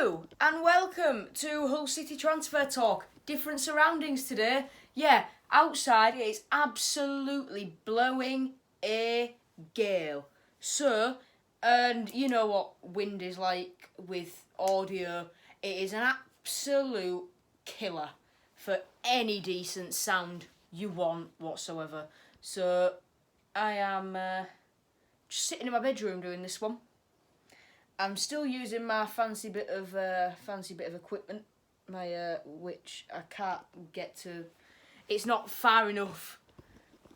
Hello and welcome to Hull City Transfer Talk. Different surroundings today. Yeah, outside it is absolutely blowing a gale. So, and you know what wind is like with audio. It is an absolute killer for any decent sound you want whatsoever. So, I am just sitting in my bedroom doing this one. I'm still using my fancy bit of equipment, which I can't get to. It's not far enough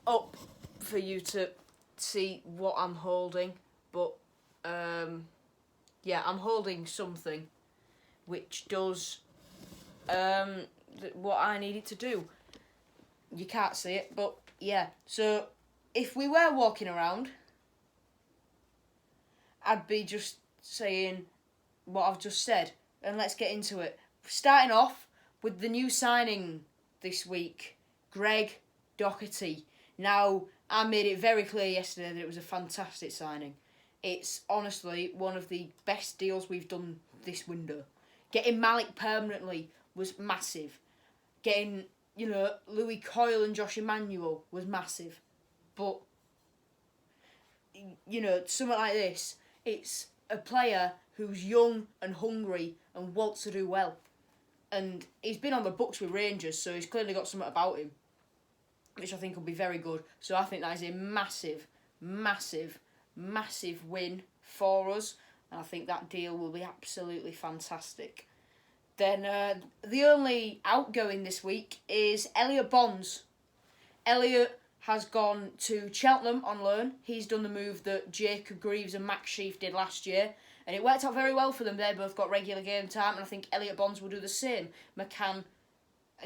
up for you to see what I'm holding, but yeah, I'm holding something which does what I need it to do. You can't see it, but yeah. So if we were walking around, I'd be just saying what I've just said, and let's get into it. Starting off with the new signing this week, Greg Doherty. Now, I made it very clear yesterday that it was a fantastic signing. It's honestly one of the best deals we've done this window. Getting Malik permanently was massive. Getting, Louis Coyle and Josh Emmanuel was massive. But, something like this, it's a player who's young and hungry and wants to do well. And he's been on the books with Rangers, so he's clearly got something about him, which I think will be very good. So I think that is a massive, massive, massive win for us. And I think that deal will be absolutely fantastic. Then the only outgoing this week is Elliot Bonds. Elliot has gone to Cheltenham on loan. He's done the move that Jacob Greaves and Max Sheaf did last year. And it worked out very well for them. They both got regular game time. And I think Elliot Bonds will do the same. McCann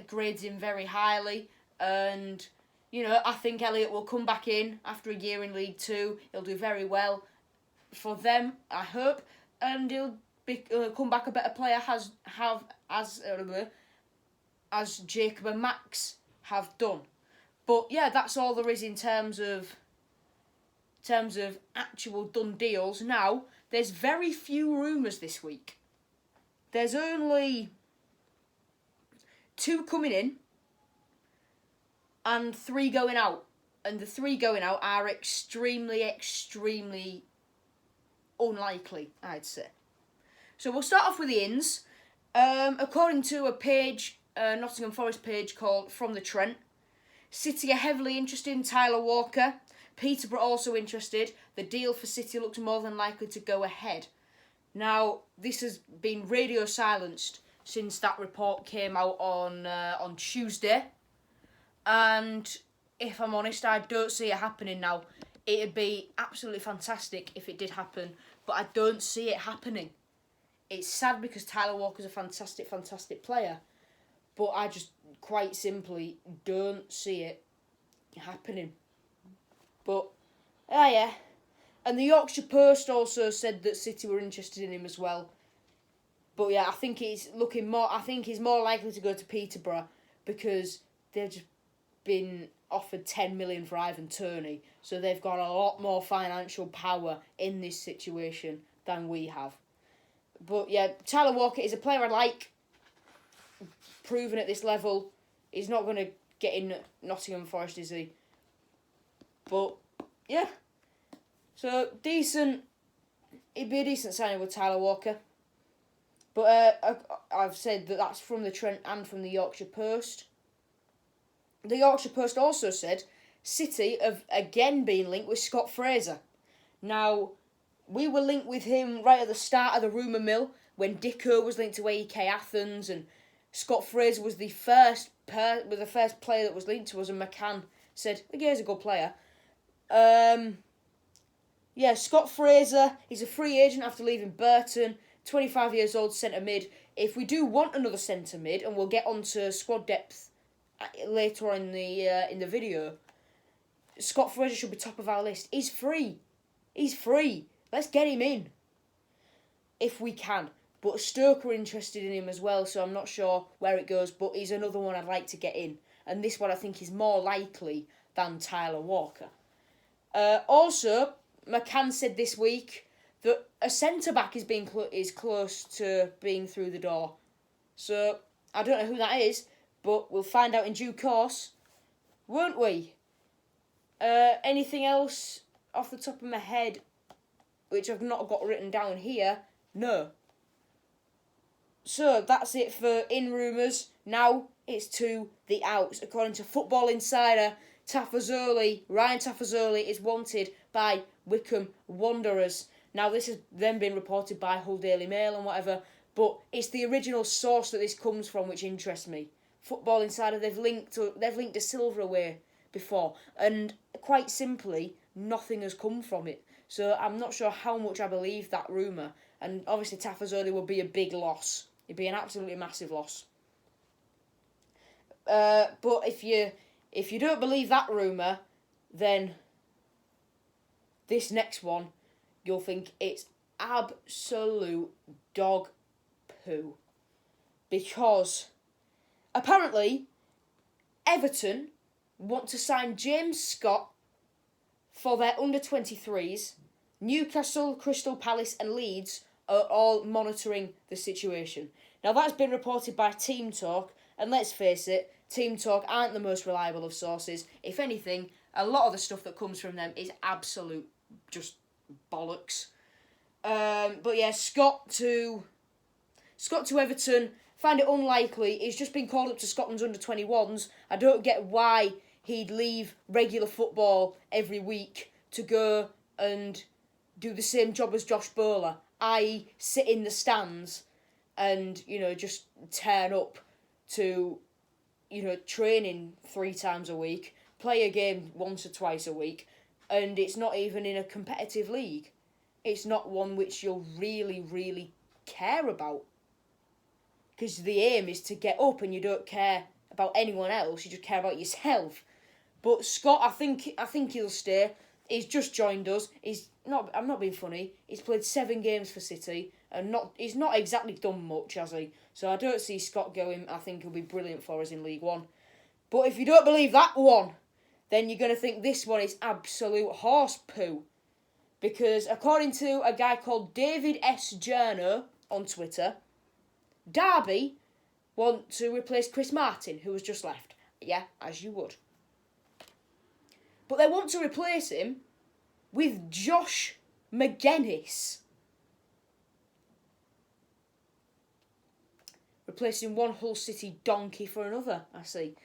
grades him very highly. And, I think Elliot will come back in after a year in League Two. He'll do very well for them, I hope. And he'll come back a better player as Jacob and Max have done. But yeah, that's all there is in terms of actual done deals. Now, there's very few rumours this week. There's only 2 coming in and 3 going out. And the 3 going out are extremely, extremely unlikely, I'd say. So we'll start off with the ins. According to a page, Nottingham Forest page called From the Trent, City are heavily interested in Tyler Walker. Peterborough also interested. The deal for City looks more than likely to go ahead. Now, this has been radio silenced since that report came out on Tuesday. And if I'm honest, I don't see it happening now. It'd be absolutely fantastic if it did happen, but I don't see it happening. It's sad because Tyler Walker's a fantastic, fantastic player, but I just quite simply don't see it happening. But, yeah. And the Yorkshire Post also said that City were interested in him as well. But yeah, I think he's more likely to go to Peterborough because they've just been offered 10 million for Ivan Toney. So they've got a lot more financial power in this situation than we have. But yeah, Tyler Walker is a player I like. Proven at this level. He's not going to get in Nottingham Forest, is he? But, yeah. So, decent. It'd be a decent signing with Tyler Walker. But I've said that that's from the Trent and from the Yorkshire Post. The Yorkshire Post also said City have again been linked with Scott Fraser. Now, we were linked with him right at the start of the rumour mill when Dicko was linked to AEK Athens and Scott Fraser was the first player that was linked to us, and McCann said, "Okay, he's a good player." Yeah, Scott Fraser, he's a free agent after leaving Burton, 25 years old, centre mid. If we do want another centre mid, and we'll get onto squad depth later on in the video, Scott Fraser should be top of our list. He's free. Let's get him in if we can. But Stoke are interested in him as well, so I'm not sure where it goes, but he's another one I'd like to get in. And this one I think is more likely than Tyler Walker. Also, McCann said this week that a centre-back is close to being through the door. So, I don't know who that is, but we'll find out in due course, won't we? Anything else off the top of my head which I've not got written down here? No. So, that's it for in rumours. Now, it's to the outs. According to Football Insider, Ryan Tafazoli is wanted by Wycombe Wanderers. Now, this has then been reported by Hull Daily Mail and whatever, but it's the original source that this comes from which interests me. Football Insider, they've linked De Silva away before, and quite simply, nothing has come from it. So I'm not sure how much I believe that rumour, and obviously Tafazoli would be a big loss. It'd be an absolutely massive loss. But if you don't believe that rumour, then this next one, you'll think it's absolute dog poo. Because apparently Everton want to sign James Scott for their under-23s. Newcastle, Crystal Palace and Leeds are all monitoring the situation. Now that's been reported by Team Talk, and let's face it, Team Talk aren't the most reliable of sources. If anything, a lot of the stuff that comes from them is absolute just bollocks. But yeah, Scott to Everton, find it unlikely. He's just been called up to Scotland's under-21s. I don't get why he'd leave regular football every week to go and do the same job as Josh Bowler, i.e. sit in the stands and, just turn up to, training 3 times a week, play a game once or twice a week, and it's not even in a competitive league. It's not one which you'll really, really care about. Because the aim is to get up and you don't care about anyone else, you just care about yourself. But Scott, I think he'll stay. He's just joined us. I'm not being funny. He's played 7 games for City and he's not exactly done much, has he? So I don't see Scott going. I think he'll be brilliant for us in League One. But if you don't believe that one, then you're going to think this one is absolute horse poo. Because according to a guy called David S. Journo on Twitter, Derby want to replace Chris Martin, who has just left. Yeah, as you would. But they want to replace him with Josh Magennis. Replacing one Hull City donkey for another, I see.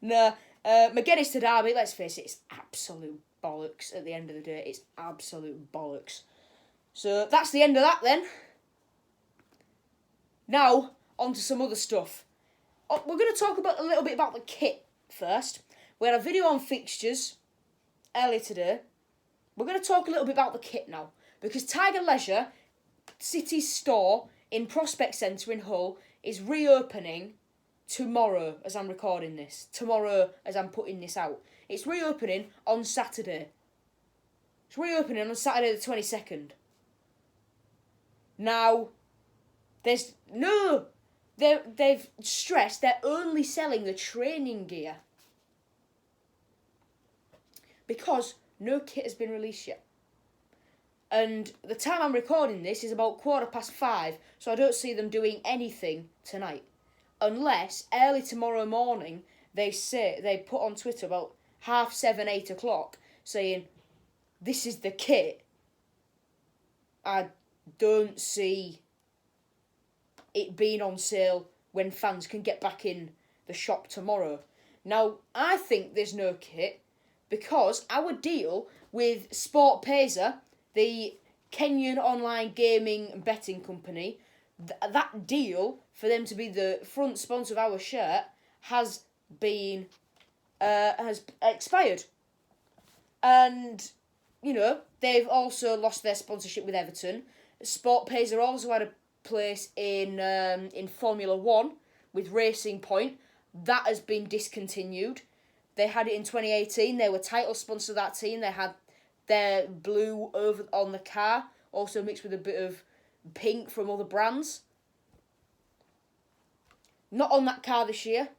No, Magennis to Derby, let's face it, it's absolute bollocks at the end of the day. It's absolute bollocks. So that's the end of that then. Now, on to some other stuff. We're going to talk a little bit about the kit first. We had a video on fixtures earlier today. We're going to talk a little bit about the kit now. Because Tiger Leisure, City's store in Prospect Centre in Hull, is reopening tomorrow as I'm recording this. Tomorrow as I'm putting this out. It's reopening on Saturday. It's reopening on Saturday the 22nd. Now, they've stressed they're only selling the training gear. Because no kit has been released yet. And the time I'm recording this is about 5:15, so I don't see them doing anything tonight. Unless, early tomorrow morning, they put on Twitter about 7:30, 8 o'clock, saying, this is the kit. I don't see it being on sale when fans can get back in the shop tomorrow. Now, I think there's no kit because our deal with SportPesa, the Kenyan online gaming and betting company, that deal for them to be the front sponsor of our shirt has expired. And, they've also lost their sponsorship with Everton. SportPesa also had a place in Formula 1 with Racing Point. That has been discontinued. They had it in 2018. They were title sponsor of that team. They had their blue over on the car, also mixed with a bit of pink from other brands. Not on that car this year.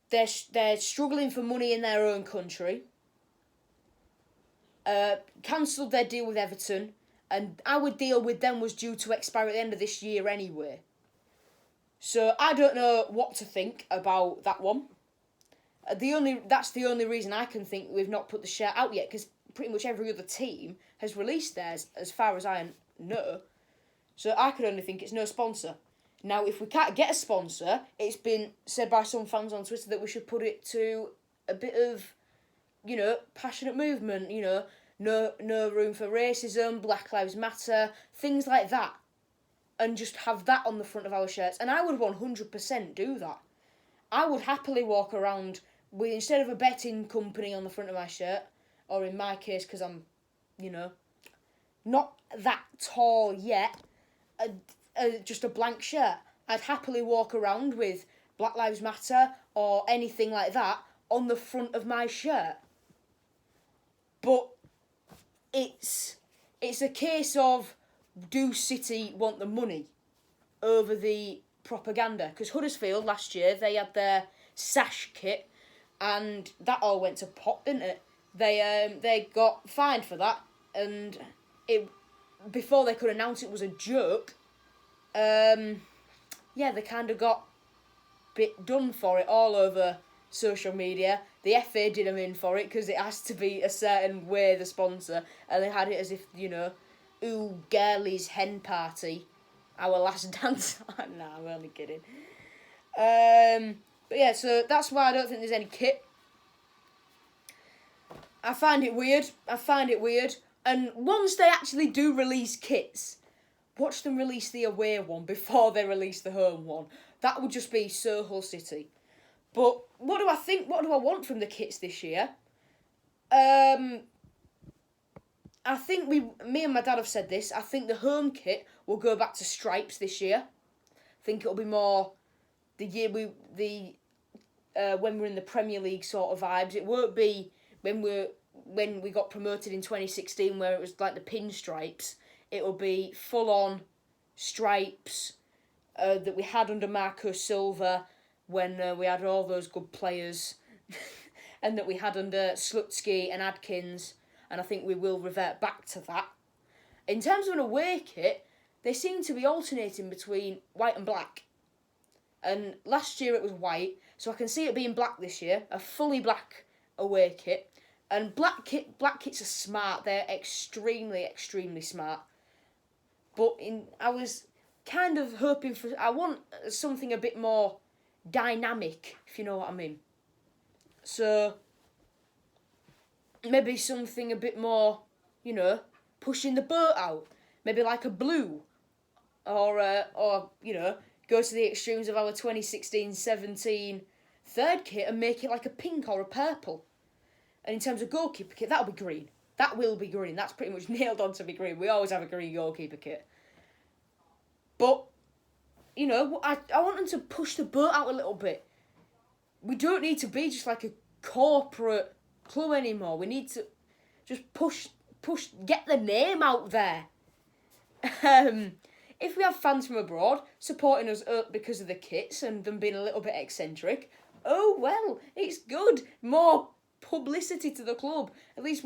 They're struggling for money in their own country. cancelled their deal with Everton, and our deal with them was due to expire at the end of this year anyway. So I don't know what to think about that one. That's the only reason I can think we've not put the shirt out yet, because pretty much every other team has released theirs, as far as I know. So I could only think it's no sponsor. Now, if we can't get a sponsor, it's been said by some fans on Twitter that we should put it to a bit of, passionate movement, no room for racism, Black Lives Matter, things like that. And just have that on the front of our shirts. And I would 100% do that. I would happily walk around with, instead of a betting company on the front of my shirt, or in my case, because I'm, not that tall yet, just a blank shirt. I'd happily walk around with Black Lives Matter or anything like that on the front of my shirt. But it's a case of, do City want the money over the propaganda? Because Huddersfield last year, they had their sash kit, and that all went to pot, didn't it? They got fined for that, and before they could announce it was a joke, they kind of got bit done for it all over social media. The FA did them in for it because it has to be a certain way, the sponsor, and they had it as if, ooh, girlies hen party, our last dance. Nah, I'm only kidding. But yeah, so that's why I don't think there's any kit. I find it weird. And once they actually do release kits, watch them release the away one before they release the home one. That would just be so Hull City. But what do I think? What do I want from the kits this year? I think me and my dad have said this. I think the home kit will go back to stripes this year. I think it'll be more the year when we're in the Premier League sort of vibes. It won't be when we got promoted in 2016 where it was like the pinstripes. It will be full on stripes that we had under Marco Silva when we had all those good players, and that we had under Slutsky and Adkins. And I think we will revert back to that. In terms of an away kit, they seem to be alternating between white and black. And last year it was white, so I can see it being black this year, a fully black away kit. And black kits are smart. They're extremely, extremely smart. But I was kind of hoping for. I want something a bit more dynamic, if you know what I mean. So maybe something a bit more, pushing the boat out. Maybe like a blue, or go to the extremes of our 2016-17 third kit and make it like a pink or a purple. And in terms of goalkeeper kit, that'll be green. That will be green. That's pretty much nailed on to be green. We always have a green goalkeeper kit. But, I want them to push the boat out a little bit. We don't need to be just like a corporate club anymore. We need to just push, get the name out there. If we have fans from abroad supporting us because of the kits and them being a little bit eccentric, oh well, it's good. More publicity to the club. At least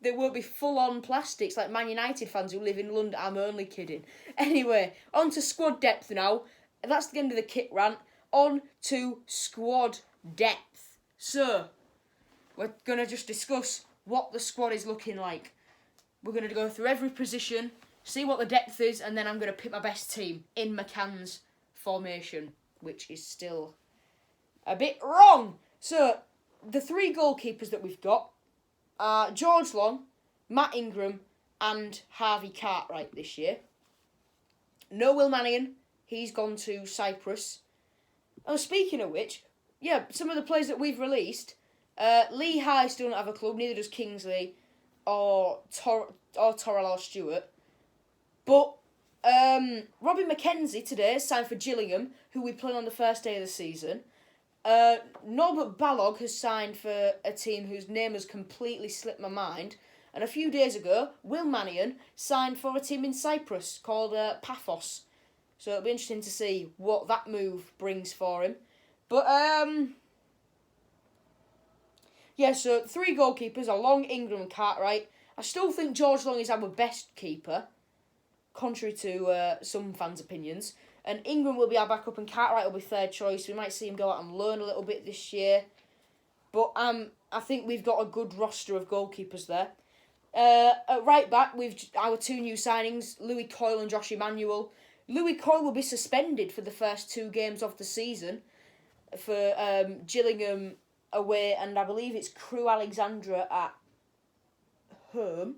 there won't be full-on plastics like Man United fans who live in London. I'm only kidding. Anyway, on to squad depth now. That's the end of the kit rant. On to squad depth. So, we're going to just discuss what the squad is looking like. We're going to go through every position, see what the depth is, and then I'm going to pick my best team in McCann's formation, which is still a bit wrong. So, the three goalkeepers that we've got are George Long, Matt Ingram, and Harvey Cartwright this year. No Will Mannion. He's gone to Cyprus. Oh, speaking of which, yeah, some of the players that we've released, Lee High still don't have a club, neither does Kingsley or Torrell Stewart. But Robin McKenzie today signed for Gillingham, who we play on the first day of the season. Norbert Balog has signed for a team whose name has completely slipped my mind. And a few days ago, Will Mannion signed for a team in Cyprus called Paphos. So it'll be interesting to see what that move brings for him. But, Yeah, so 3 goalkeepers are Long, Ingram and Cartwright. I still think George Long is our best keeper, contrary to some fans' opinions. And Ingram will be our backup and Cartwright will be third choice. We might see him go out and learn a little bit this year. But I think we've got a good roster of goalkeepers there. At right back, we've our 2 new signings, Louis Coyle and Josh Emmanuel. Louis Coyle will be suspended for the first 2 games of the season for Gillingham away, and I believe it's Crewe Alexandra at home,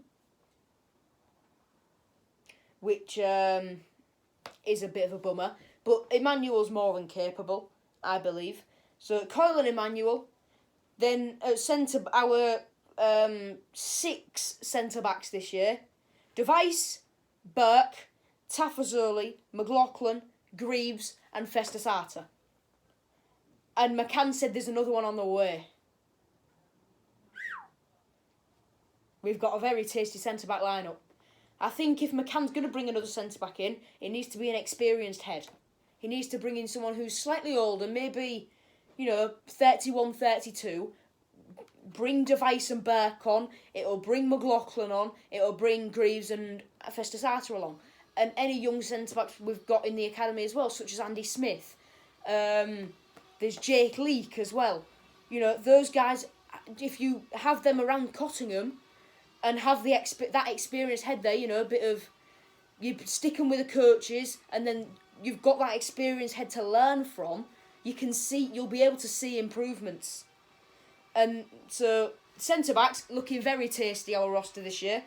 which is a bit of a bummer. But Emmanuel's more than capable, I believe. So Coyle and Emmanuel. Then at centre, our 6 centre backs this year: Device, Burke, Tafazoli, McLaughlin, Greaves, and Festasata. And McCann said there's another one on the way. We've got a very tasty centre-back lineup. I think if McCann's going to bring another centre-back in, it needs to be an experienced head. He needs to bring in someone who's slightly older, maybe, 31, 32. Bring Device and Burke on. It'll bring McLaughlin on. It'll bring Greaves and Festasata along. And any young centre-backs we've got in the academy as well, such as Andy Smith. There's Jake Leake as well. Those guys, if you have them around Cottingham and have that experienced head there, a bit of... You stick them with the coaches and then you've got that experienced head to learn from, you'll be able to see improvements. And so, centre-backs, looking very tasty, our roster this year.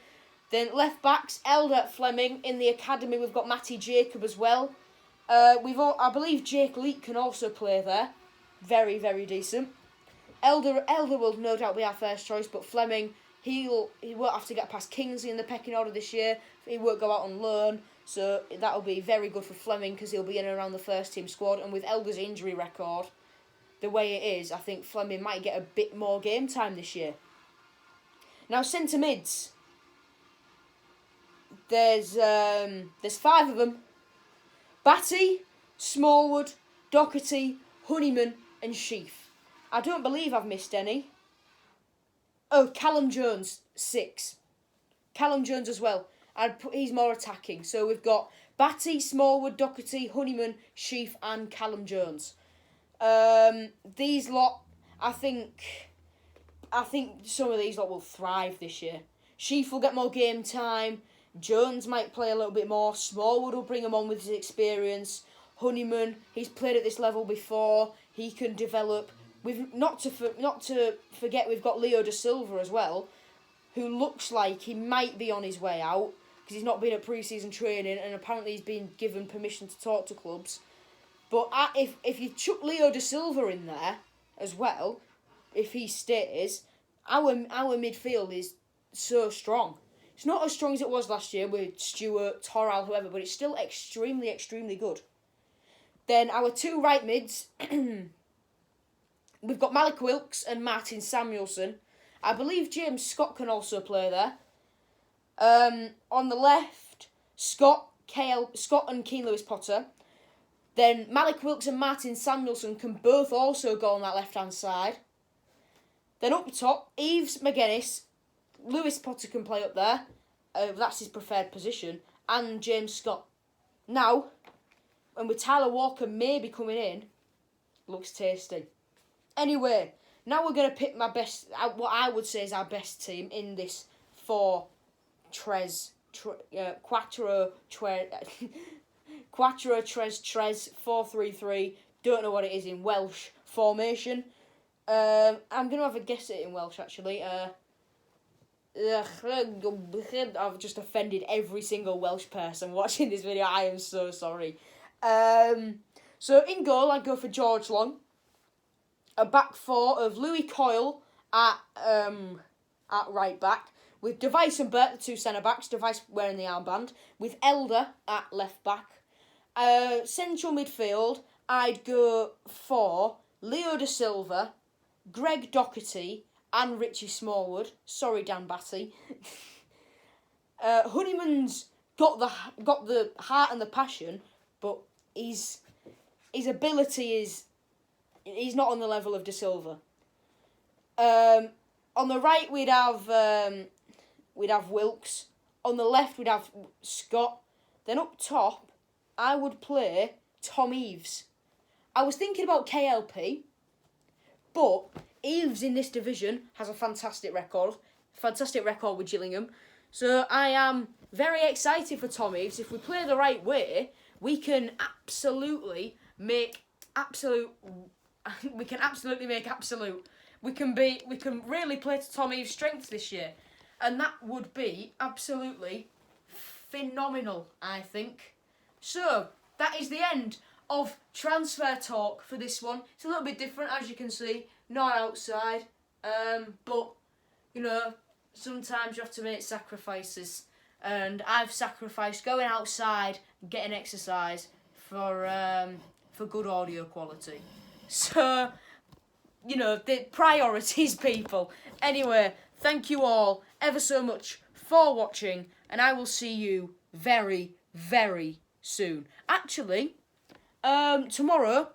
Then left-backs, Elder, Fleming. In the academy, we've got Matty Jacob as well. I believe Jake Leake can also play there. Very, very decent. Elder will no doubt be our first choice, but Fleming, he won't have to get past Kingsley in the pecking order this year. He won't go out on loan, so that'll be very good for Fleming because he'll be in and around the first team squad. And with Elder's injury record, the way it is, I think Fleming might get a bit more game time this year. Now, centre mids. There's 5 of them. Batty, Smallwood, Doherty, Honeyman and Sheaf. I don't believe I've missed any. Oh, Callum Jones, 6. Callum Jones as well. He's more attacking. So we've got Batty, Smallwood, Doherty, Honeyman, Sheaf and Callum Jones. These lot, I think some of these lot will thrive this year. Sheaf will get more game time. Jones might play a little bit more. Smallwood will bring him on with his experience. Honeyman, he's played at this level before. He can develop. Not to forget, we've got Leo Da Silva as well, who looks like he might be on his way out because he's not been at pre-season training and apparently he's been given permission to talk to clubs. But if you chuck Leo Da Silva in there as well, if he stays, our midfield is so strong. It's not as strong as it was last year with Stewart, Toral, whoever, but it's still extremely, extremely good. Then our 2 right mids, we've got Malik Wilkes and Martin Samuelson. I believe James Scott can also play there. On the left, Scott and Keane Lewis Potter. Then Malik Wilkes and Martin Samuelson can both also go on that left-hand side. Then up top, Eves McGuinness, Lewis Potter can play up there. That's his preferred position. And James Scott. Now, and with Tyler Walker maybe coming in, looks tasty. Anyway, now we're going to pick what I would say is our best team in this 4 Quattro Tres 4-3-3. Don't know what it is in Welsh formation. I'm going to have a guess at it in Welsh actually. I've just offended every single Welsh person watching this video. I am so sorry. So in goal, I'd go for George Long. A back 4 of Louis Coyle at right back, with Device and Burt, the 2 centre backs. Device wearing the armband, with Elder at left back. Central midfield, I'd go for Leo Da Silva, Greg Doherty, and Richie Smallwood. Sorry, Dan Batty. Honeyman's got the heart and the passion, but his ability is he's not on the level of Da Silva. On the right, we'd have Wilkes. On the left, we'd have Scott. Then up top, I would play Tom Eaves. I was thinking about KLP, but Eaves in this division has a fantastic record with Gillingham. So I am very excited for Tom Eaves. If we play the right way, we can absolutely make absolute. We can really play to Tom Eaves' strengths this year, and that would be absolutely phenomenal, I think. So that is the end of transfer talk for this one. It's a little bit different, as you can see, not outside, but you know, sometimes you have to make sacrifices, and I've sacrificed going outside and getting exercise for good audio quality. So, you know, the priorities, people. Anyway, thank you all ever so much for watching, and I will see you very, very soon. Actually, tomorrow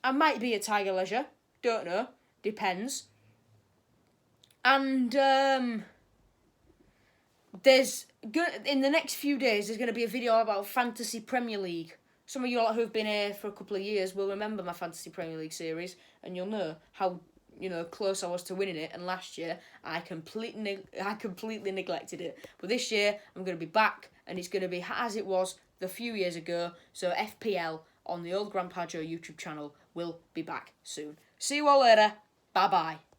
I might be at Tiger Leisure. Don't know. Depends. And in the next few days there's going to be a video about Fantasy Premier League. Some of you lot who've been here for a couple of years will remember my Fantasy Premier League series, and you'll know how close I was to winning it. And last year I completely neglected it. But this year I'm going to be back, and it's going to be as it was the few years ago. So FPL on the Old Grandpa Joe YouTube channel will be back soon. See you all later. Bye bye.